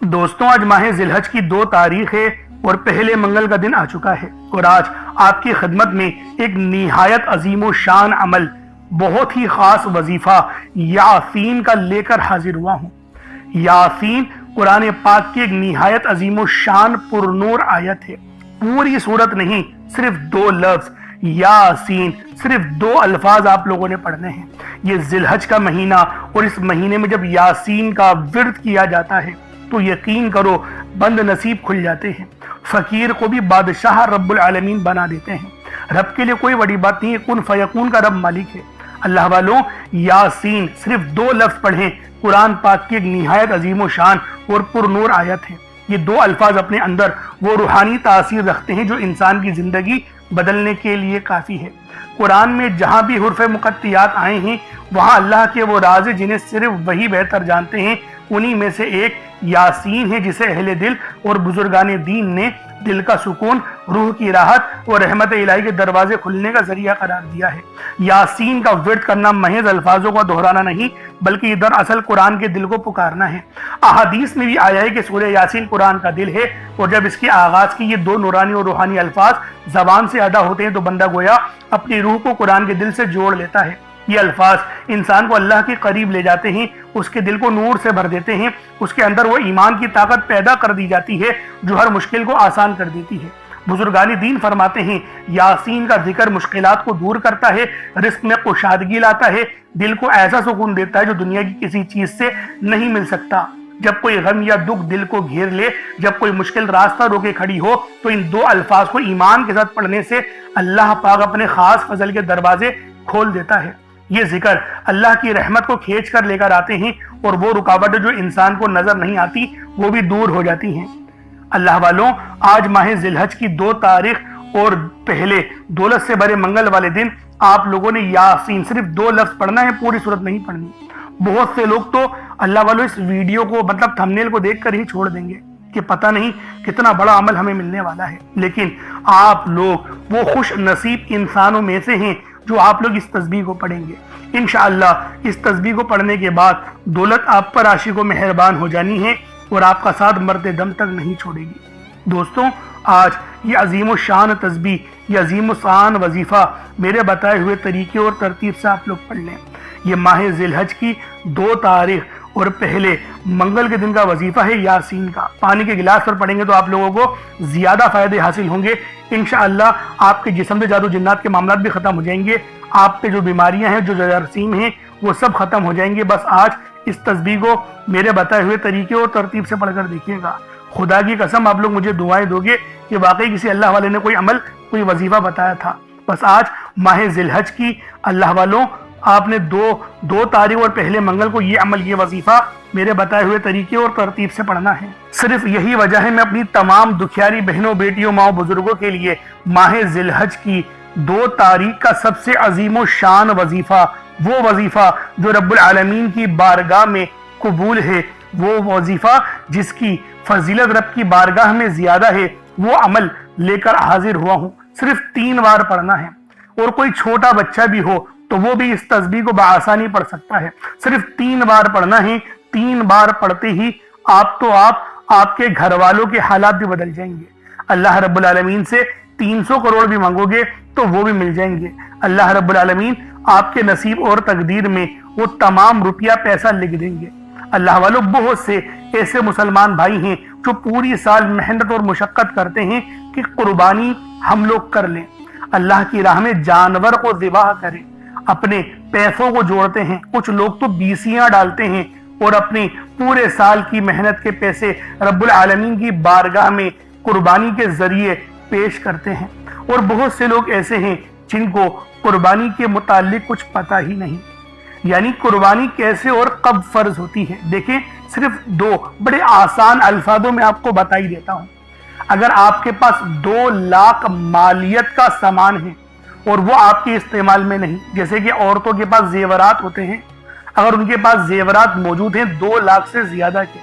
دوستوں، آج ماہ ذی الحج کی 2 تاریخ ہے اور پہلے منگل کا دن آ چکا ہے، اور آج آپ کی خدمت میں ایک نہایت عظیم و شان عمل، بہت ہی خاص وظیفہ یاسین کا لے کر حاضر ہوا ہوں۔ یاسین قرآن پاک کی ایک نہایت عظیم و شان پرنور آیت ہے۔ پوری سورت نہیں، صرف 2 لفظ یاسین، صرف 2 الفاظ آپ لوگوں نے پڑھنے ہیں۔ یہ ذی الحج کا مہینہ، اور اس مہینے میں جب یاسین کا ورد کیا جاتا ہے تو یقین کرو بند نصیب کھل جاتے ہیں، فقیر کو بھی بادشاہ رب العالمین بنا دیتے ہیں۔ رب کے لیے کوئی بڑی بات نہیں ہے، کن فیکون کا رب مالک ہے۔ اللہ والوں، یاسین صرف 2 لفظ پڑھیں، قرآن پاک کی ایک نہایت عظیم و شان اور پرنور آیت ہے۔ یہ 2 الفاظ اپنے اندر وہ روحانی تاثیر رکھتے ہیں جو انسان کی زندگی بدلنے کے لیے کافی ہے۔ قرآن میں جہاں بھی حروف مقطعات آئے ہیں وہاں اللہ کے وہ راز ہیں جنہیں صرف وہی بہتر جانتے ہیں۔ انہی میں سے ایک یاسین ہے، جسے اہل دل اور بزرگان دین نے دل کا سکون، روح کی راحت اور رحمت الہی کے دروازے کھلنے کا ذریعہ قرار دیا ہے۔ یاسین کا ورد کرنا محض الفاظوں کا دہرانا نہیں، بلکہ یہ دراصل قرآن کے دل کو پکارنا ہے۔ احادیث میں بھی آیا ہے کہ سورہ یاسین قرآن کا دل ہے، اور جب اس کے آغاز کی یہ 2 نورانی اور روحانی الفاظ زبان سے ادا ہوتے ہیں تو بندہ گویا اپنی روح کو قرآن کے دل سے جوڑ لیتا ہے۔ یہ الفاظ انسان کو اللہ کے قریب لے جاتے ہیں، اس کے دل کو نور سے بھر دیتے ہیں، اس کے اندر وہ ایمان کی طاقت پیدا کر دی جاتی ہے جو ہر مشکل کو آسان کر دیتی ہے۔ بزرگان دین فرماتے ہیں یاسین کا ذکر مشکلات کو دور کرتا ہے، رزق میں کشادگی لاتا ہے، دل کو ایسا سکون دیتا ہے جو دنیا کی کسی چیز سے نہیں مل سکتا۔ جب کوئی غم یا دکھ دل کو گھیر لے، جب کوئی مشکل راستہ روکے کھڑی ہو، تو ان 2 الفاظ کو ایمان کے ساتھ پڑھنے سے اللہ پاک اپنے خاص فضل کے دروازے کھول دیتا ہے۔ یہ ذکر اللہ کی رحمت کو کھینچ کر لے کر آتے ہیں، اور وہ رکاوٹیں جو انسان کو نظر نہیں آتی وہ بھی دور ہو جاتی ہیں۔ اللہ والوں، آج ماہ ذی الحج کی 2 تاریخ اور پہلے دولت سے بھرے منگل والے دن آپ لوگوں نے یاسین صرف 2 لفظ پڑھنا ہے، پوری سورت نہیں پڑھنی۔ بہت سے لوگ تو اللہ والوں اس ویڈیو کو تھمبنیل کو دیکھ کر ہی چھوڑ دیں گے کہ پتہ نہیں کتنا بڑا عمل ہمیں ملنے والا ہے، لیکن آپ لوگ وہ خوش نصیب انسانوں میں سے ہیں جو آپ لوگ اس تسبیح کو پڑھیں گے۔ انشاءاللہ اس تسبیح کو پڑھنے کے بعد دولت آپ پر عاشق و مہربان ہو جانی ہے، اور آپ کا ساتھ مرتے دم تک نہیں چھوڑے گی۔ دوستوں، آج یہ عظیم و شان تسبیح، یہ عظیم و شان وظیفہ میرے بتائے ہوئے طریقے اور ترتیب سے آپ لوگ پڑھ لیں۔ یہ ماہ ذی الحج کی 2 تاریخ اور پہلے منگل کے دن کا وظیفہ ہے یاسین کا۔ پانی کے گلاس پر پڑھیں گے تو آپ لوگوں کو زیادہ فائدے حاصل ہوں گے۔ انشاءاللہ آپ کے جسم سے جادو جنات کے معاملات بھی ختم ہو جائیں گے، آپ کے جو بیماریاں ہیں، جو جراثیم ہیں، وہ سب ختم ہو جائیں گے۔ بس آج اس تسبیح کو میرے بتائے ہوئے طریقے اور ترتیب سے پڑھ کر دیکھیے گا۔ خدا کی قسم آپ لوگ مجھے دعائیں دو گے کہ واقعی کسی اللہ والے نے کوئی عمل، کوئی وظیفہ بتایا تھا۔ بس آج ماہ ذی الحج کی اللہ والوں، آپ نے 2 تاریخ اور پہلے منگل کو یہ عمل، یہ وظیفہ میرے بتائے ہوئے طریقے اور ترتیب سے پڑھنا ہے۔ صرف یہی وجہ ہے میں اپنی تمام دکھیاری بہنوں، بیٹیوں، ماؤں، بزرگوں کے لیے ماہ ذی الحج کی 2 تاریخ کا سب سے عظیم و شان وظیفہ، وہ وظیفہ جو رب العالمین کی بارگاہ میں قبول ہے، وہ وظیفہ جس کی فضیلت رب کی بارگاہ میں زیادہ ہے، وہ عمل لے کر حاضر ہوا ہوں۔ صرف 3 بار پڑھنا ہے، اور کوئی چھوٹا بچہ بھی ہو تو وہ بھی اس تسبیح کو بآسانی پڑھ سکتا ہے۔ صرف 3 بار پڑھنا ہے، 3 بار پڑھتے ہی آپ کے گھر والوں کے حالات بھی بدل جائیں گے۔ اللہ رب العالمین سے 300 کروڑ بھی مانگو گے تو وہ بھی مل جائیں گے۔ اللہ رب العالمین آپ کے نصیب اور تقدیر میں وہ تمام روپیہ پیسہ لکھ دیں گے۔ اللہ والوں، بہت سے ایسے مسلمان بھائی ہیں جو پوری سال محنت اور مشقت کرتے ہیں کہ قربانی ہم لوگ کر لیں، اللہ کی راہ میں جانور کو ذبح کریں، اپنے پیسوں کو جوڑتے ہیں۔ کچھ لوگ تو بیسیاں ڈالتے ہیں اور اپنی پورے سال کی محنت کے پیسے رب العالمین کی بارگاہ میں قربانی کے ذریعے پیش کرتے ہیں۔ اور بہت سے لوگ ایسے ہیں جن کو قربانی کے متعلق کچھ پتہ ہی نہیں، یعنی قربانی کیسے اور کب فرض ہوتی ہے۔ دیکھیں، صرف 2 بڑے آسان الفاظوں میں آپ کو بتا ہی دیتا ہوں۔ اگر آپ کے پاس 2 لاکھ مالیت کا سامان ہے اور وہ آپ کے استعمال میں نہیں، جیسے کہ عورتوں کے پاس زیورات ہوتے ہیں، اگر ان کے پاس زیورات موجود ہیں 2 لاکھ سے زیادہ کے،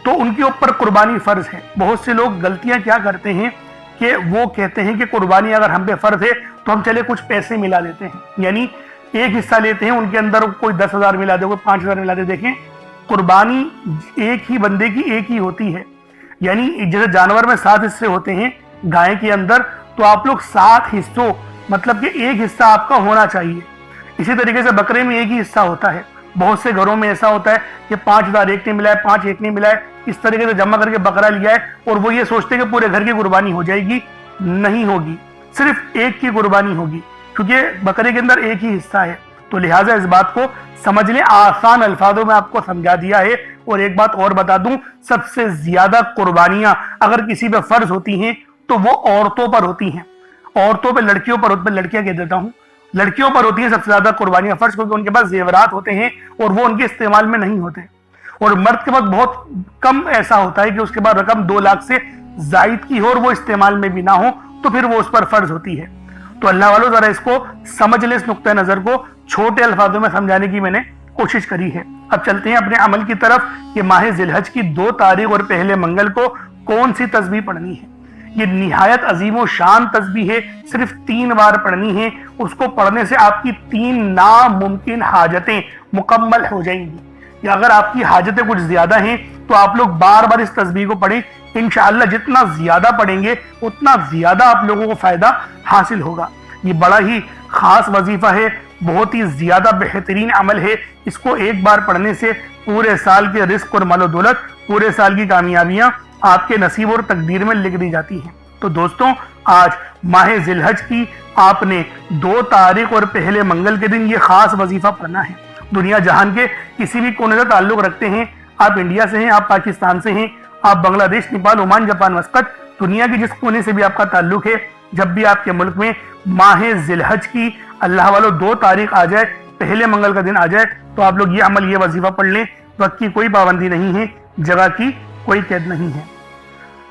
تو ان کے اوپر قربانی فرض ہے۔ بہت سے لوگ غلطیاں کیا کرتے ہیں کہ وہ کہتے ہیں کہ قربانی اگر ہم پہ فرض ہے تو ہم چلے کچھ پیسے ملا دیتے ہیں، یعنی ایک حصہ لیتے ہیں، ان کے اندر کوئی 10,000 ملا دے، کوئی 5,000 ملا دے۔ دیکھیں، قربانی ایک ہی بندے کی ایک ہی ہوتی ہے، یعنی جیسے جانور میں 7 حصے ہوتے ہیں گائے کے اندر، تو آپ لوگ 7 حصوں مطلب کہ ایک حصہ آپ کا ہونا چاہیے۔ اسی طریقے سے بکرے میں ایک ہی حصہ ہوتا ہے، بہت سے گھروں میں ایسا ہوتا ہے کہ 5,000 ایک نے ملا ہے، 5 ایک نے ملا ہے، اس طریقے سے جمع کر کے بکرا لیا ہے اور وہ یہ سوچتے کہ پورے گھر کی قربانی ہو جائے گی، نہیں ہوگی، صرف ایک کی قربانی ہوگی، کیونکہ بکرے کے اندر ایک ہی حصہ ہے۔ تو لہٰذا اس بات کو سمجھ لیں، آسان الفاظوں میں آپ کو سمجھا دیا ہے۔ اور ایک بات اور بتا دوں، سب سے زیادہ قربانیاں اگر کسی پہ فرض ہوتی ہیں تو وہ عورتوں پر ہوتی ہیں، عورتوں پہ، لڑکیوں پر، لڑکیاں کہہ دیتا ہوں، لڑکیوں پر ہوتی ہیں سب سے زیادہ قربانیاں فرض، کیونکہ ان کے پاس زیورات ہوتے ہیں اور وہ ان کے استعمال میں نہیں ہوتے، اور مرد کے پاس بہت کم ایسا ہوتا ہے کہ اس کے بعد رقم 2 لاکھ سے زائد کی ہو اور وہ استعمال میں بھی نہ ہو، تو پھر وہ اس پر فرض ہوتی ہے۔ تو اللہ والوں ذرا اس کو سمجھ لیں، اس نقطہ نظر کو چھوٹے الفاظوں میں سمجھانے کی میں نے کوشش کری ہے۔ اب چلتے ہیں اپنے عمل کی طرف کہ ماہ ذی الحج کی 2 تاریخ اور پہلے منگل کو کون سی تسبیح پڑھنی ہے۔ یہ نہایت عظیم و شان تسبیح ہے، صرف 3 بار پڑھنی ہے، اس کو پڑھنے سے آپ کی 3 ناممکن حاجتیں مکمل ہو جائیں گی۔ یا اگر آپ کی حاجتیں کچھ زیادہ ہیں تو آپ لوگ بار بار اس تسبیح کو پڑھیں، انشاءاللہ جتنا زیادہ پڑھیں گے اتنا زیادہ آپ لوگوں کو فائدہ حاصل ہوگا۔ یہ بڑا ہی خاص وظیفہ ہے، بہت ہی زیادہ بہترین عمل ہے، اس کو ایک بار پڑھنے سے پورے سال کے رزق اور مال و دولت، پورے سال کی کامیابیاں آپ کے نصیب اور تقدیر میں لکھ دی جاتی ہیں۔ تو دوستوں، آج ماہ ذی الحج کی آپ نے 2 تاریخ اور پہلے منگل کے دن یہ خاص وظیفہ پڑھنا ہے۔ دنیا جہان کے کسی بھی کونے سے تعلق رکھتے ہیں، آپ انڈیا سے ہیں، آپ پاکستان سے ہیں، آپ بنگلہ دیش، نیپال، عمان، جاپان، مسقط، دنیا کے جس کونے سے بھی آپ کا تعلق ہے، جب بھی آپ کے ملک میں ماہ ذی الحج کی اللہ والوں 2 تاریخ آ جائے، پہلے منگل کا دن آ جائے، تو آپ لوگ یہ عمل، یہ وظیفہ پڑھ لیں۔ وقت کی کوئی پابندی نہیں ہے، جگہ کی کوئی قید نہیں ہے۔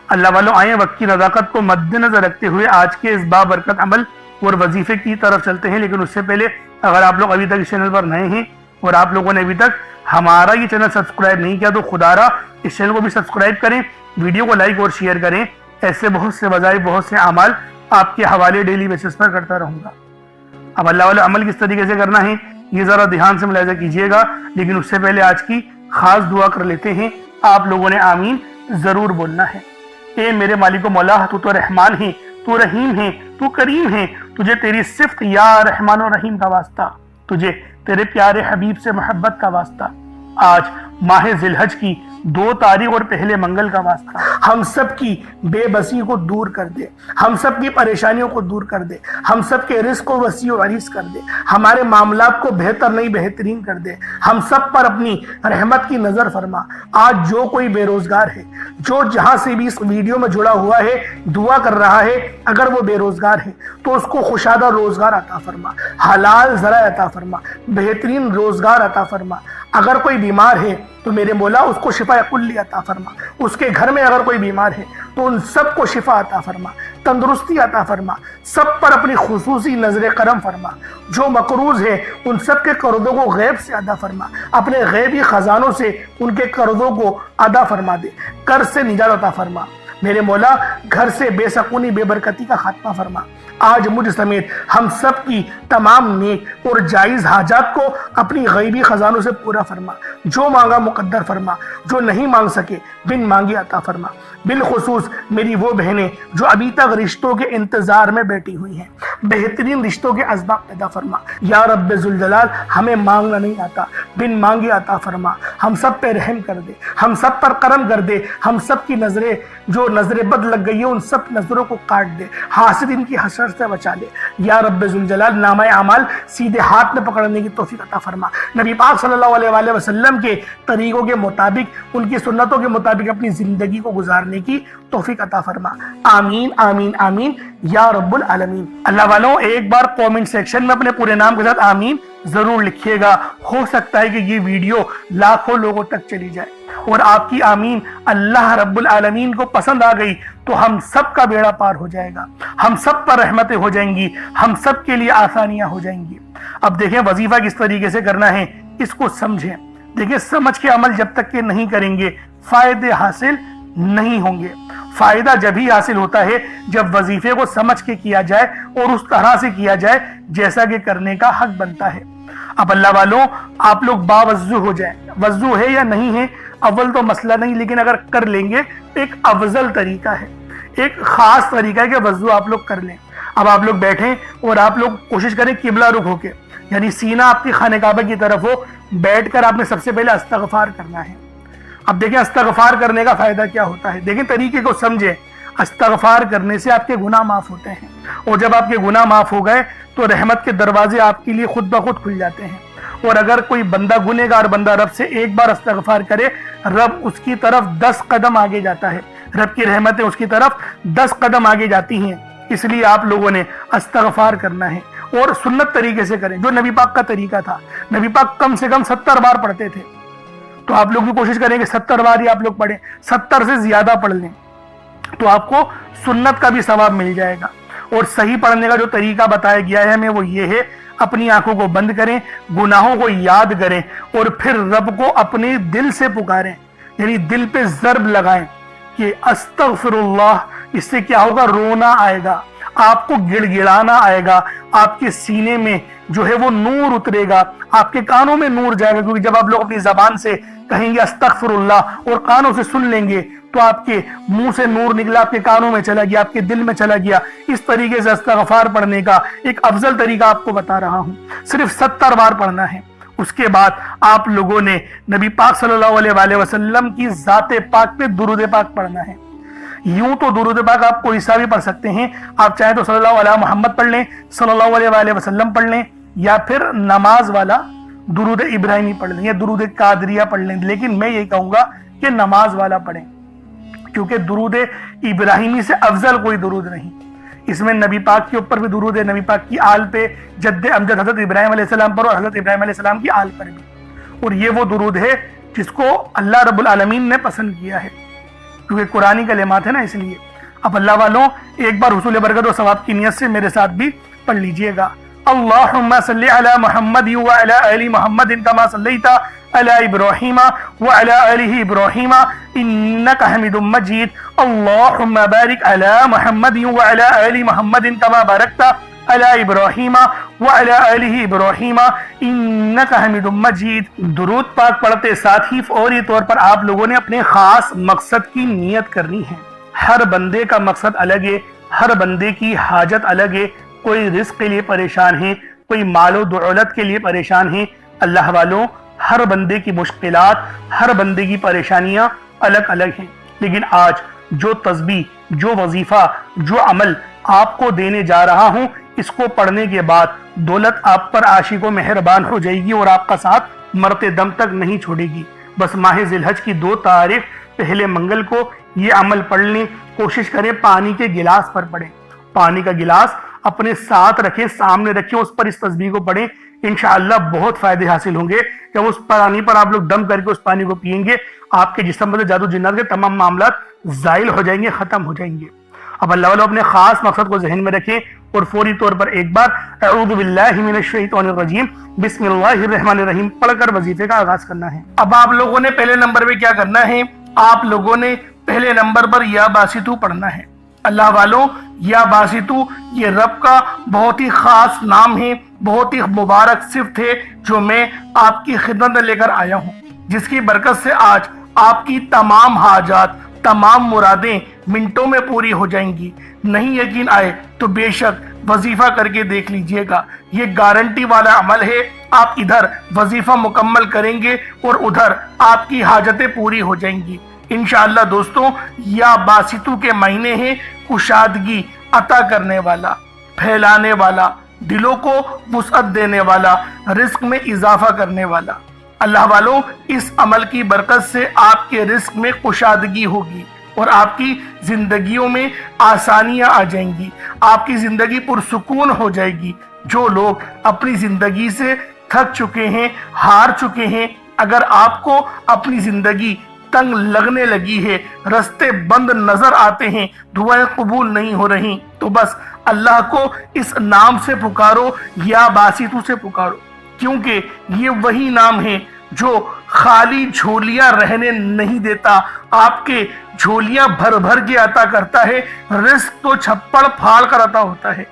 اللہ والوں، آئیں وقت کی نزاکت کو مد نظر رکھتے ہوئے آج کے اس بابرکت عمل اور وظیفے کی طرف چلتے ہیں۔ لیکن اس سے پہلے اگر آپ لوگ ابھی تک اس چینل پر نئے ہیں اور آپ لوگوں نے ابھی تک ہمارا یہ چینل سبسکرائب نہیں کیا، تو خدا را اس چینل کو بھی سبسکرائب کریں، ویڈیو کو لائک اور شیئر کریں۔ ایسے بہت سے وظائف، بہت سے اعمال آپ کے حوالے ڈیلی بیسس پر کرتا رہوں گا۔ اب اللہ والا عمل کس طریقے سے کرنا ہے یہ ذرا دھیان سے ملاحظہ کیجئے گا، لیکن اس سے پہلے آج کی خاص دعا کر لیتے ہیں۔ آپ لوگوں نے آمین ضرور بولنا ہے۔ اے میرے مالک و مولا، تو رحمان ہے، تو رحیم ہے، تو کریم ہے، تجھے تیری صفت یا رحمان و رحیم کا واسطہ، تجھے تیرے پیارے حبیب سے محبت کا واسطہ، آج ماہ ذی الحج کی 2 تاریخ اور پہلے منگل کا واسطہ، ہم سب کی بے بسی کو دور کر دے، ہم سب کی پریشانیوں کو دور کر دے، ہم سب کے رزق کو وسیع و عریض کر دے، ہمارے معاملات کو بہتر نہیں بہترین کر دے، ہم سب پر اپنی رحمت کی نظر فرما۔ آج جو کوئی بے روزگار ہے، جو جہاں سے بھی اس ویڈیو میں جڑا ہوا ہے، دعا کر رہا ہے، اگر وہ بے روزگار ہے تو اس کو خوشادہ روزگار عطا فرما، حلال ذرائع عطا فرما، بہترین روزگار عطا فرما۔ اگر کوئی بیمار ہے تو میرے مولا اس کو شفا کلی عطا فرما، اس کے گھر میں اگر کوئی بیمار ہے تو ان سب کو شفا عطا فرما، تندرستی عطا فرما، سب پر اپنی خصوصی نظر کرم فرما۔ جو مقروض ہے ان سب کے قرضوں کو غیب سے ادا فرما، اپنے غیبی خزانوں سے ان کے قرضوں کو ادا فرما دے، قرض سے نجات عطا فرما۔ میرے مولا گھر سے بے سکونی، بے برکتی کا خاتمہ فرما۔ آج مجھ سمیت ہم سب کی تمام نیک اور جائز حاجات کو اپنی غیبی خزانوں سے پورا فرما، جو مانگا مقدر فرما، جو نہیں مانگ سکے بن مانگے عطا فرما۔ بالخصوص میری وہ بہنیں جو ابھی تک رشتوں کے انتظار میں بیٹھی ہوئی ہیں، بہترین رشتوں کے اسباب پیدا فرما۔ یا رب ذوالجلال، ہمیں مانگنا نہیں آتا، بن مانگے عطا فرما۔ ہم سب پہ رحم کر دے، ہم سب پر کرم کر دے، ہم سب کی نظریں جو نظر بد لگ گئی ہے ان سب نظروں کو کاٹ دے، حاسدین کی حسد سے بچا لے۔ یا رب ذوالجلال، نامہ اعمال سیدھے ہاتھ میں پکڑنے کی توفیق عطا فرما۔ نبی پاک صلی اللہ علیہ وآلہ وسلم کے طریقوں کے مطابق، ان کی سنتوں کے مطابق اپنی زندگی کو گزارنے کی توفیق عطا فرما۔ آمین آمین آمین یا رب العالمین۔ اللہ والوں، ایک بار کومنٹ سیکشن میں اپنے پورے نام کے ساتھ آمین ضرور لکھیے گا۔ ہو سکتا ہے کہ یہ ویڈیو لاکھوں لوگوں تک چلی جائے اور آپ کی آمین اللہ رب العالمین کو پسند آ گئی تو ہم سب کا بیڑا پار ہو جائے گا، ہم سب پر رحمتیں ہو جائیں گی، ہم سب کے لیے آسانیاں ہو جائیں گی۔ اب دیکھیں وظیفہ کس طریقے سے کرنا ہے، اس کو سمجھیں۔ دیکھیں، سمجھ کے عمل جب تک کہ نہیں کریں گے فائدے حاصل نہیں ہوں گے۔ فائدہ جب ہی حاصل ہوتا ہے جب وظیفے کو سمجھ کے کیا جائے اور اس طرح سے کیا جائے جیسا کہ کرنے کا حق بنتا ہے۔ اب اللہ والوں آپ لوگ باوضو ہو جائیں، وضو ہے یا نہیں ہے اول تو مسئلہ نہیں، لیکن اگر کر لیں گے ایک افضل طریقہ ہے، ایک خاص طریقہ ہے کہ وضو آپ لوگ کر لیں۔ اب آپ لوگ بیٹھیں اور آپ لوگ کوشش کریں قبلہ رخ ہو کے، یعنی سینہ آپ کی خانہ کعبہ کی طرف ہو، بیٹھ کر آپ نے سب سے پہلے استغفار کرنا ہے۔ اب دیکھیں استغفار کرنے کا فائدہ کیا ہوتا ہے، دیکھیں طریقے کو سمجھیں۔ استغفار کرنے سے آپ کے گناہ معاف ہوتے ہیں، اور جب آپ کے گناہ معاف ہو گئے تو رحمت کے دروازے آپ کے لیے خود بخود کھل جاتے ہیں۔ اور اگر کوئی بندہ گنہگار بندہ رب سے ایک بار استغفار کرے، رب اس کی طرف 10 قدم آگے جاتا ہے، رب کی رحمتیں اس کی طرف 10 قدم آگے جاتی ہیں۔ اس لیے آپ لوگوں نے استغفار کرنا ہے، اور سنت طریقے سے کریں جو نبی پاک کا طریقہ تھا۔ نبی پاک کم سے کم 70 بار پڑھتے تھے، تو آپ لوگ بھی کوشش کریں کہ 70 بار ہی آپ لوگ پڑھیں، 70 سے زیادہ پڑھ لیں تو آپ کو سنت کا بھی ثواب مل جائے گا۔ اور صحیح پڑھنے کا جو طریقہ بتایا گیا ہے ہمیں وہ یہ ہے، اپنی آنکھوں کو بند کریں، گناہوں کو یاد کریں، اور پھر رب کو اپنے دل سے پکاریں، یعنی دل پہ ضرب لگائیں کہ استغفر اللہ۔ اس سے کیا ہوگا، رونا آئے گا، آپ کو گڑ گڑانا آئے گا، آپ کے سینے میں جو ہے وہ نور اترے گا، آپ کے کانوں میں نور جائے گا، کیونکہ جب آپ لوگ اپنی زبان سے کہیں گے استغفر اللہ اور کانوں سے سن لیں گے تو آپ کے منہ سے نور نکلا، آپ کے کانوں میں چلا گیا، آپ کے دل میں چلا گیا۔ اس طریقے سے استغفار پڑھنے کا ایک افضل طریقہ آپ کو بتا رہا ہوں، صرف 70 بار پڑھنا ہے۔ اس کے بعد آپ لوگوں نے نبی پاک صلی اللہ علیہ وآلہ وسلم کی ذات پاک پہ درود پاک پڑھنا ہے۔ یوں تو درود پاک آپ کوئی سا بھی پڑھ سکتے ہیں، آپ چاہیں تو صلی اللہ علیہ محمد پڑھ لیں، صلی اللہ علیہ وآلہ وسلم پڑھ لیں، یا پھر نماز والا درود ابراہیمی پڑھ لیں یا درود قادریہ پڑھ لیں، لیکن میں یہ کہوں گا کہ نماز والا پڑھیں، کیونکہ درود ابراہیمی سے افضل کوئی درود نہیں۔ اس میں نبی پاک کے اوپر بھی درود ہے، نبی پاک کی آل پہ، جد امجد حضرت ابراہیم علیہ السلام پر اور حضرت ابراہیم علیہ السلام کی آل پر بھی، اور یہ وہ درود ہے جس کو اللہ رب العالمین نے پسند کیا ہے، کیونکہ قرآنی کلمات ہے نا، اس لیے۔ اب اللہ والوں ایک بار حصول برکت و ثواب کی نیت سے میرے ساتھ بھی پڑھ لیجئے گا۔ اللہم صلی علی محمد وعلی آل محمد کما صلیت علی ابراہیم وعلی آل ابراہیم انک حمید مجید۔ اللہم بارک علی محمد وعلی آل محمد کما بارکت علی ابراہیم وعلی آل ابراہیم انک حمید مجید۔ درود پاک پڑھتے ساتھ ہی فوری طور پر آپ لوگوں نے اپنے خاص مقصد کی نیت کرنی ہے۔ ہر بندے کا مقصد الگ ہے، ہر بندے کی حاجت الگ ہے، کوئی رزق کے لیے پریشان ہے، کوئی مال و دولت کے لیے پریشان ہے۔ اللہ والوں ہر بندے کی مشکلات، ہر بندے کی پریشانیاں الگ الگ ہیں، لیکن آج جو تسبیح، جو وظیفہ، جو عمل آپ کو دینے جا رہا ہوں، اس کو پڑھنے کے بعد دولت آپ پر عاشق و مہربان ہو جائے گی اور آپ کا ساتھ مرتے دم تک نہیں چھوڑے گی۔ بس ماہ ذی الحج کی 2 تاریخ پہلے منگل کو یہ عمل پڑھ لیں، کوشش کریں پانی کے گلاس پر پڑھیں، پانی کا گلاس اپنے ساتھ رکھیں، سامنے رکھیں، اس پر اس تسبیح کو پڑھیں، انشاءاللہ بہت فائدے حاصل ہوں گے۔ جب اس پانی پر آپ لوگ دم کر کے اس پانی کو پئیں گے، آپ کے جسم میں جادو جنات کے تمام معاملات زائل ہو جائیں گے، ختم ہو جائیں گے۔ اب اللہ والوں اپنے خاص مقصد کو ذہن میں رکھیں اور فوری طور پر ایک بار اعوذ باللہ من الشیطان الرجیم بسم اللہ الرحمن الرحیم پڑھ کر وظیفے کا آغاز کرنا ہے۔ اب آپ لوگوں نے پہلے نمبر پہ کیا کرنا ہے، آپ لوگوں نے پہلے نمبر پر یا باسطو پڑھنا ہے۔ اللہ والوں یا باسطو یہ رب کا بہت ہی خاص نام ہے، بہت ہی مبارک صفت ہے جو میں آپ کی خدمت میں لے کر آیا ہوں، جس کی برکت سے آج آپ کی تمام حاجات، تمام مرادیں منٹوں میں پوری ہو جائیں گی۔ نہیں یقین آئے تو بے شک وظیفہ کر کے دیکھ لیجئے گا، یہ گارنٹی والا عمل ہے۔ آپ ادھر وظیفہ مکمل کریں گے اور ادھر آپ کی حاجتیں پوری ہو جائیں گی انشاءاللہ۔ دوستوں یا باسطو کے مہینے ہیں، کشادگی عطا کرنے والا، پھیلانے والا، دلوں کو وسعت دینے والا، رزق میں اضافہ کرنے والا۔ اللہ والوں اس عمل کی برکت سے آپ کے رزق میں کشادگی ہوگی اور آپ کی زندگیوں میں آسانیاں آ جائیں گی، آپ کی زندگی پرسکون ہو جائے گی۔ جو لوگ اپنی زندگی سے تھک چکے ہیں، ہار چکے ہیں، اگر آپ کو اپنی زندگی تنگ لگنے لگی ہے، رستے بند نظر آتے ہیں، دعائیں قبول نہیں ہو رہی، تو بس اللہ کو اس نام سے پکارو یا باسطو سے پکارو، کیونکہ یہ وہی نام ہے جو خالی جھولیاں رہنے نہیں دیتا، آپ کے جھولیاں بھر بھر کے عطا کرتا ہے، رزق تو چھپڑ پھاڑ کر عطا ہوتا ہے۔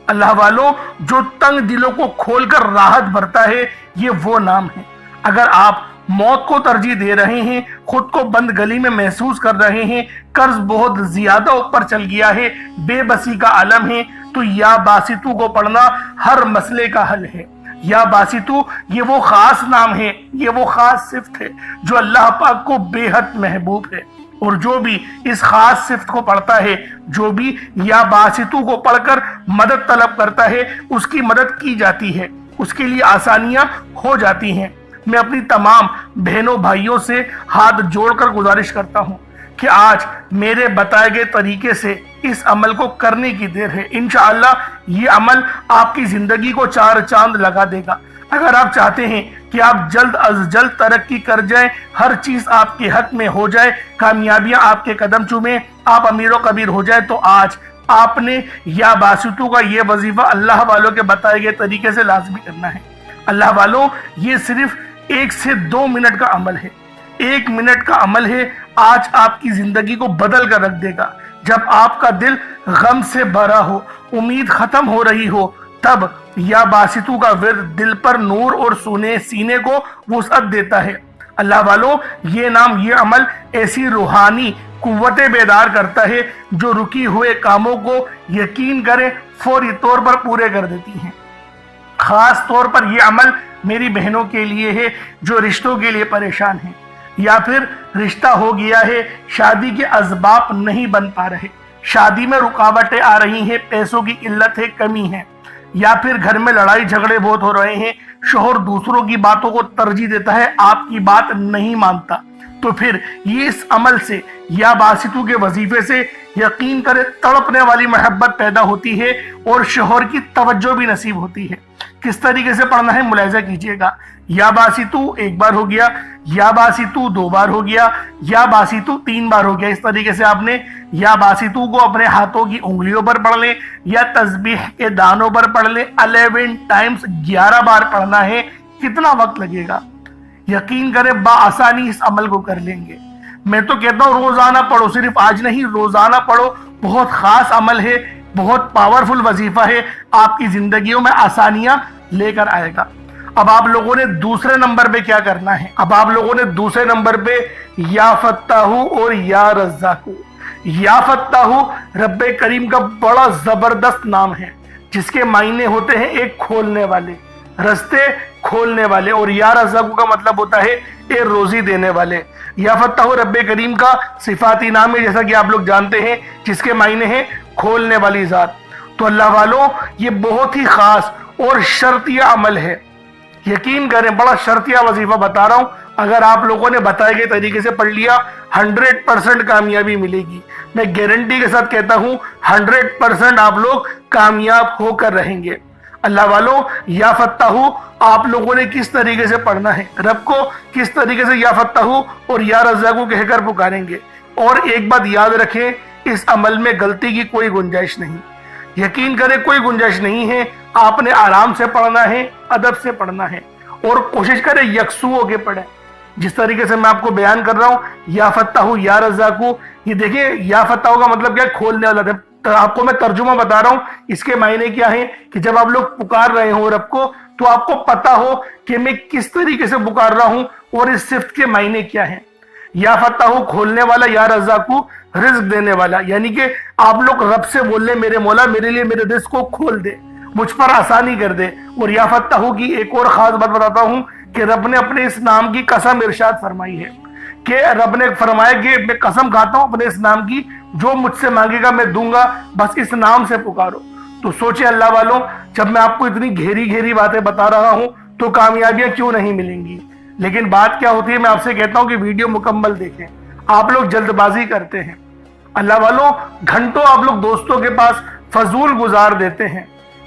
اللہ والوں، جو تنگ دلوں کو کھول کر راحت بھرتا ہے، یہ وہ نام ہے۔ اگر آپ موت کو ترجیح دے رہے ہیں، خود کو بند گلی میں محسوس کر رہے ہیں، قرض بہت زیادہ اوپر چل گیا ہے، بے بسی کا عالم ہے، تو یا باسطو کو پڑھنا ہر مسئلے کا حل ہے۔ یا باسطو یہ وہ خاص نام ہے، یہ وہ خاص صفت ہے جو اللہ پاک کو بے حد محبوب ہے، اور جو بھی اس خاص صفت کو پڑھتا ہے، جو بھی یا باسطو کو پڑھ کر مدد طلب کرتا ہے، اس کی مدد کی جاتی ہے، اس کے لیے آسانیاں ہو جاتی ہیں۔ میں اپنی تمام بہنوں بھائیوں سے ہاتھ جوڑ کر گزارش کرتا ہوں کہ آج میرے بتائے گئے طریقے سے اس عمل کو کرنے کی دیر ہے۔ انشاءاللہ یہ عمل آپ کی زندگی کو چار چاند لگا دے گا۔ اگر آپ چاہتے ہیں کہ آپ جلد از جلد ترقی کر جائیں، ہر چیز آپ کے حق میں ہو جائے، کامیابیاں آپ کے قدم چومیں، آپ امیر و کبیر ہو جائے، تو آج آپ نے یا باسطو کا یہ وظیفہ اللہ والوں کے بتائے گئے طریقے سے لازمی کرنا ہے۔ اللہ والوں، یہ صرف 1 سے 2 منٹ کا عمل ہے، 1 منٹ کا عمل ہے، آج آپ کی زندگی کو بدل کر رکھ دے گا۔ جب آپ کا دل غم سے بھرا ہو، امید ختم ہو رہی ہو، تب یا باسطو کا ورد دل پر نور اور سینے کو وسعت دیتا ہے۔ اللہ والوں، یہ نام، یہ عمل ایسی روحانی قوتیں بیدار کرتا ہے جو رکی ہوئے کاموں کو یقین کرے فوری طور پر پورے کر دیتی ہیں۔ خاص طور پر یہ عمل میری بہنوں کے لیے ہے جو رشتوں کے لیے پریشان ہیں، یا پھر رشتہ ہو گیا ہے، شادی کے اسباب نہیں بن پا رہے، شادی میں رکاوٹیں آ رہی ہیں، پیسوں کی قلت ہے، کمی ہے، یا پھر گھر میں لڑائی جھگڑے بہت ہو رہے ہیں، شوہر دوسروں کی باتوں کو ترجیح دیتا ہے، آپ کی بات نہیں مانتا، تو پھر یہ اس عمل سے یا باسطو کے وظیفے سے یقین کرے تڑپنے والی محبت پیدا ہوتی ہے اور شوہر کی توجہ بھی نصیب ہوتی ہے۔ کس طریقے سے پڑھنا ہے ملاحظہ کیجئے گا۔ یا باسطو 1 بار ہو گیا، یا باسطو 2 بار ہو گیا، یا باسطو 3 بار ہو گیا۔ اس طریقے سے آپ نے یا باسطو کو اپنے ہاتھوں کی انگلیوں پر پڑھ لیں، یا تسبیح کے دانوں پر پڑھ لیں، 11 ٹائمز 11 بار پڑھنا ہے۔ کتنا وقت لگے گا؟ یقین کریں بآسانی اس عمل کو کر لیں گے۔ میں تو کہتا ہوں روزانہ پڑھو، صرف آج نہیں، روزانہ پڑھو، بہت خاص عمل ہے، بہت پاورفل وظیفہ ہے، آپ کی زندگیوں میں آسانیاں لے کر آئے گا۔ اب آپ لوگوں نے دوسرے نمبر پہ کیا کرنا ہے؟ اب آپ لوگوں نے دوسرے نمبر پہ یا فتاحو اور یا رزاقو۔ یا فتاحو رب کریم کا بڑا زبردست نام ہے جس کے معنی ہوتے ہیں ایک کھولنے والے، رستے کھولنے والے، اور یا رزاقو کا مطلب ہوتا ہے اے روزی دینے والے۔ یا فتاحو رب کریم کا صفاتی نام ہے جیسا کہ آپ لوگ جانتے ہیں، جس کے معنی ہیں کھولنے والی ذات۔ تو اللہ والوں، یہ بہت ہی خاص اور شرطیہ عمل ہے، یقین کریں بڑا شرطیہ وظیفہ بتا رہا ہوں۔ اگر آپ لوگوں نے بتائے گئے طریقے سے پڑھ لیا، 100% کامیابی ملے گی۔ میں گارنٹی کے ساتھ کہتا ہوں 100% آپ لوگ کامیاب ہو کر رہیں گے۔ اللہ والوں، یا فتاحو آپ لوگوں نے کس طریقے سے پڑھنا ہے، رب کو کس طریقے سے یا فتاحو اور یا رزاقو کہہ کر پکاریں گے۔ اور ایک بات یاد رکھیں، اس عمل میں غلطی کی کوئی گنجائش نہیں، یقین کریں کوئی گنجائش نہیں ہے۔ آپ نے آرام سے پڑھنا ہے، ادب سے پڑھنا ہے، اور کوشش کریں یکسو ہو کے پڑھیں۔ جس طریقے سے میں آپ کو بیان کر رہا ہوں، یا فتاحو یا رزاقو، یہ دیکھیں یا فتاحو کا مطلب کیا ہے؟ کھولنے والا۔ آپ کو میں ترجمہ بتا رہا ہوں، اس کے معنی کیا ہے کہ جب آپ لوگ پکار رہے ہوں رب کو، تو آپ کو پتا ہو کہ میں کس طریقے سے پکار رہا ہوں اور اس صفت کے معنی کیا ہیں۔ یا فتاحو کھولنے والا، یا رزاقو رزق دینے والا، یعنی کہ آپ لوگ رب سے بول لیں میرے مولا میرے لیے میرے رزق کو کھول دے، مجھ پر آسانی کر دے۔ اور یا فتاحو کی ایک اور خاص بات بتاتا ہوں کہ رب نے اپنے اس نام کی قسم ارشاد فرمائی ہے، کہ رب نے فرمایا کہ میں قسم کھاتا ہوں اپنے اس نام کی، جو مجھ سے مانگے گا میں دوں گا، بس اس نام سے پکارو۔ تو سوچیں اللہ والوں، جب میں آپ کو اتنی گہری باتیں بتا رہا ہوں تو کامیابیاں کیوں نہیں ملیں گی؟ لیکن بات کیا ہوتی ہے، میں آپ سے کہتا ہوں کہ ویڈیو مکمل دیکھیں۔ آپ لوگ جلد بازی کرتے ہیں اللہ والوں، گھنٹوں آپ لوگ دوستوں کے پاس فضول گزار دیتے ہیں،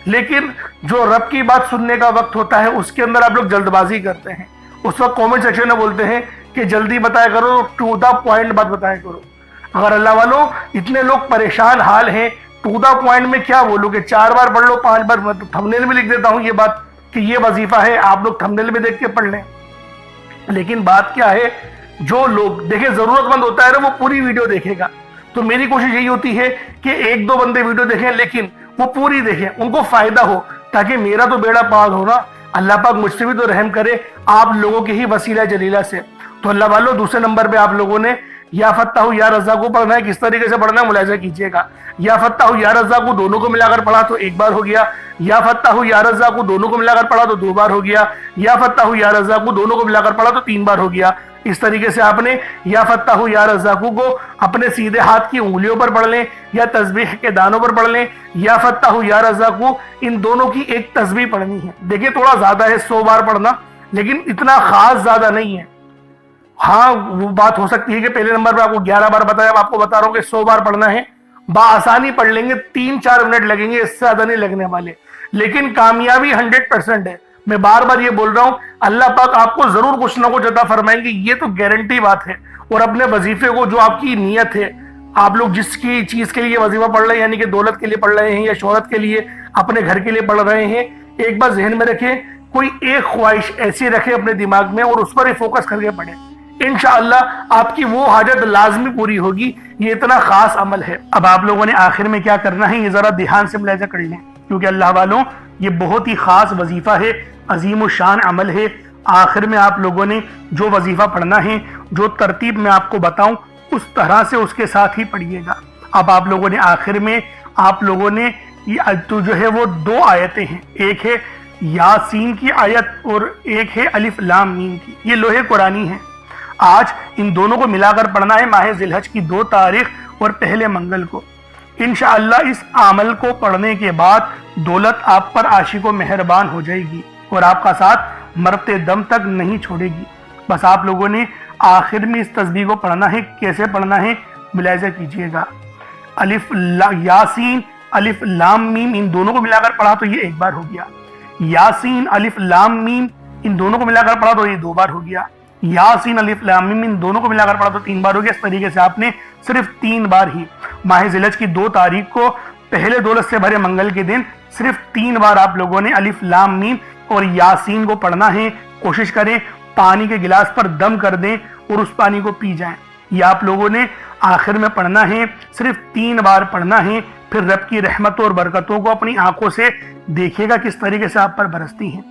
لیکن جو رب کی بات سننے کا وقت ہوتا ہے اس کے اندر آپ لوگ جلد بازی کرتے ہیں۔ اس وقت کومنٹ سیکشن میں بولتے ہیں کہ جلدی بتایا کرو، ٹو دا پوائنٹ بات بتایا کرو۔ اگر اللہ والوں اتنے لوگ پریشان حال ہیں، ٹو دا پوائنٹ میں کیا بولو کہ 4 بار پڑھ لو، 5 بار، میں تو تھمبنیل میں لکھ دیتا ہوں یہ بات کہ یہ وظیفہ ہے، آپ لوگ تھمبنیل میں دیکھ کے پڑھ لیں۔ لیکن بات کیا ہے، جو لوگ دیکھیں ضرورت مند ہوتا ہے نا وہ پوری ویڈیو دیکھے گا۔ تو میری کوشش یہی ہوتی ہے کہ 1-2 بندے ویڈیو دیکھیں، لیکن وہ پوری دیکھیں، ان کو فائدہ ہو، تاکہ میرا تو بیڑا پار ہو نا، اللہ پاک مجھ سے بھی تو رحم کرے آپ لوگوں کے ہی وسیلہ جلیلہ سے۔ تو اللہ والوں دوسرے نمبر پہ آپ لوگوں نے یا فتاح یا رزاق کو پڑھنا ہے۔ کس طریقے سے پڑھنا ہے ملاحظہ کیجئے گا۔ یا فتاح یا رزاق کو دونوں کو ملا کر پڑھا تو ایک بار ہو گیا، یا فتاح یا رزاق کو دونوں کو ملا کر پڑھا تو دو بار ہو گیا، یا فتاح یا رزاق کو دونوں کو ملا کر پڑھا تو تین بار ہو گیا۔ اس طریقے سے آپ نے یا فتاح یا رزاق کو اپنے سیدھے ہاتھ کی انگلیوں پر پڑھ لیں یا تسبیح کے دانوں پر پڑھ لیں۔ یا فتاح یا رزاق کو ان دونوں کی ایک تسبیح پڑھنی ہے۔ دیکھیں تھوڑا زیادہ ہے 100 بار پڑھنا، لیکن اتنا خاص زیادہ نہیں ہے۔ ہاں وہ بات ہو سکتی ہے کہ پہلے نمبر پہ آپ کو 11 بار بتایا، اب آپ کو بتا رہا ہوں کہ 100 بار پڑھنا ہے۔ بآسانی پڑھ لیں گے، 3-4 منٹ لگیں گے، اس سے زیادہ نہیں لگنے والے، لیکن کامیابی 100% ہے۔ میں بار بار یہ بول رہا ہوں، اللہ پاک آپ کو ضرور کچھ نہ کچھ عطا فرمائیں گے، یہ تو گارنٹی بات ہے۔ اور اپنے وظیفے کو، جو آپ کی نیت ہے، آپ لوگ جس کی چیز کے لیے وظیفہ پڑھ رہے ہیں، یعنی کہ دولت کے لیے پڑھ رہے ہیں یا شہرت کے لیے، اپنے گھر کے لیے پڑھ رہے ہیں، ایک بار ذہن میں رکھیں، کوئی ایک خواہش ایسی رکھیں اپنے دماغ میں اور اس پر ہی فوکس کر کے پڑھیں۔ انشاءاللہ آپ کی وہ حاجت لازمی پوری ہوگی۔ یہ اتنا خاص عمل ہے۔ اب آپ لوگوں نے آخر میں کیا کرنا ہے، یہ ذرا دھیان سے ملاحظہ کر لیں، کیونکہ اللہ والوں یہ بہت ہی خاص وظیفہ ہے، عظیم الشان عمل ہے۔ آخر میں آپ لوگوں نے جو وظیفہ پڑھنا ہے، جو ترتیب میں آپ کو بتاؤں، اس طرح سے اس کے ساتھ ہی پڑھیے گا۔ اب آپ لوگوں نے آخر میں آپ لوگوں نے تو جو ہے وہ 2 آیتیں ہیں، ایک ہے یاسین کی آیت اور ایک ہے الف لام میم کی، یہ لوح قرآنی ہے۔ آج ان دونوں کو ملا کر پڑھنا ہے ماہ ذی الحج کی 2 تاریخ اور پہلے منگل کو۔ انشاءاللہ اس عمل کو پڑھنے کے بعد دولت آپ پر عاشق و مہربان ہو جائے گی اور آپ کا ساتھ مرتے دم تک نہیں چھوڑے گی۔ بس آپ لوگوں نے آخر میں اس تسبیح کو پڑھنا ہے۔ کیسے پڑھنا ہے ملاحظہ کیجئے گا۔ یاسین الف لام میم، ان دونوں کو ملا کر پڑھا تو یہ ایک بار ہو گیا۔ یاسین الف لام میم، ان دونوں کو ملا کر پڑھا تو یہ 2 بار ہو گیا۔ یاسین الف لام میم، ان دونوں کو ملا کر پڑھا تو 3 بار ہو گیا۔ اس طریقے سے آپ نے صرف 3 بار ہی ماہ ذی الحج کی 2 تاریخ کو پہلے دولت سے بھرے منگل کے دن صرف 3 بار آپ لوگوں نے الف لام میم اور یاسین کو پڑھنا ہے۔ کوشش کریں پانی کے گلاس پر دم کر دیں اور اس پانی کو پی جائیں۔ یہ آپ لوگوں نے آخر میں پڑھنا ہے، صرف 3 بار پڑھنا ہے۔ پھر رب کی رحمتوں اور برکتوں کو اپنی آنکھوں سے دیکھیے گا کس طریقے سے آپ پر برستی ہیں۔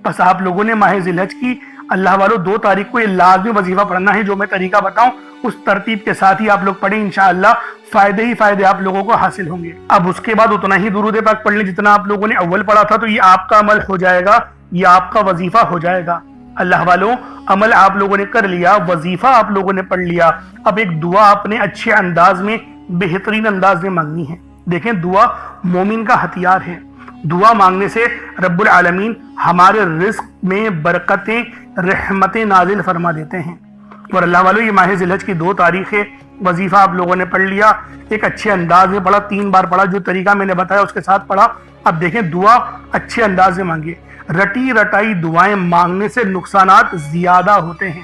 بس آپ لوگوں نے ماہ ذی الحج کی اللہ والوں 2 تاریخ کو یہ لازمی وظیفہ پڑھنا ہے، جو میں طریقہ بتاؤں اس ترتیب کے ساتھ ہی آپ لوگ پڑھیں، انشاءاللہ فائدے ہی فائدے آپ لوگوں کو حاصل ہوں گے۔ اب اس کے بعد اتنا ہی درود پاک پڑھ لیں جتنا آپ لوگوں نے اول پڑھا تھا، تو یہ آپ کا عمل ہو جائے گا، یہ آپ کا وظیفہ ہو جائے گا۔ اللہ والوں عمل آپ لوگوں نے کر لیا، وظیفہ آپ لوگوں نے پڑھ لیا۔ اب ایک دعا اپنے اچھے انداز میں، بہترین انداز میں مانگنی ہے۔ دیکھیں دعا مومن کا ہتھیار ہے۔ دعا مانگنے سے رب العالمین ہمارے رزق میں برکتیں، رحمتیں نازل فرما دیتے ہیں۔ اور اللہ والوں یہ ماہ ذی الحج کی 2 تاریخ ہے، وظیفہ آپ لوگوں نے پڑھ لیا، ایک اچھے انداز میں پڑھا، 3 بار پڑھا، جو طریقہ میں نے بتایا اس کے ساتھ پڑھا۔ اب دیکھیں دعا اچھے انداز میں مانگے۔ رٹی رٹائی دعائیں مانگنے سے نقصانات زیادہ ہوتے ہیں،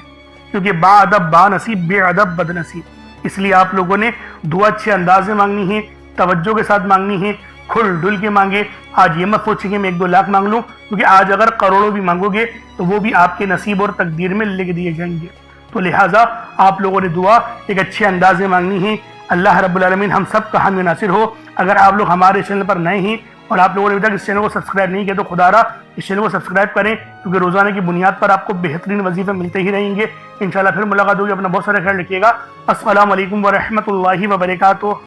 کیونکہ با ادب با نصیب، بے ادب بد نصیب۔ اس لیے آپ لوگوں نے دعا اچھے انداز میں مانگنی ہے، توجہ کے ساتھ مانگنی ہے، کھل ڈل کے مانگے۔ آج یہ مت سوچیں کہ میں 1-2 لاکھ مانگ لوں، کیونکہ آج اگر کروڑوں بھی مانگو گے تو وہ بھی آپ کے نصیب اور تقدیر میں لکھ دیے جائیں گے۔ تو لہٰذا آپ لوگوں نے دعا ایک اچھے انداز میں مانگنی ہے۔ اللہ رب العالمین ہم سب کا حامی ناصر ہو۔ اگر آپ لوگ ہمارے چینل پر نئے ہیں اور آپ لوگوں نے ابھی تک اس چینل کو سبسکرائب نہیں کیا تو خدا را اس چینل کو سبسکرائب کریں، کیونکہ روزانہ کی بنیاد پر آپ کو بہترین وظیفے ملتے ہی رہیں گے۔ انشاءاللہ پھر ملاقات ہوگی۔ اپنا بہت سارا خیال رکھیے گا۔ السلام علیکم ورحمۃ اللہ وبرکاتہ۔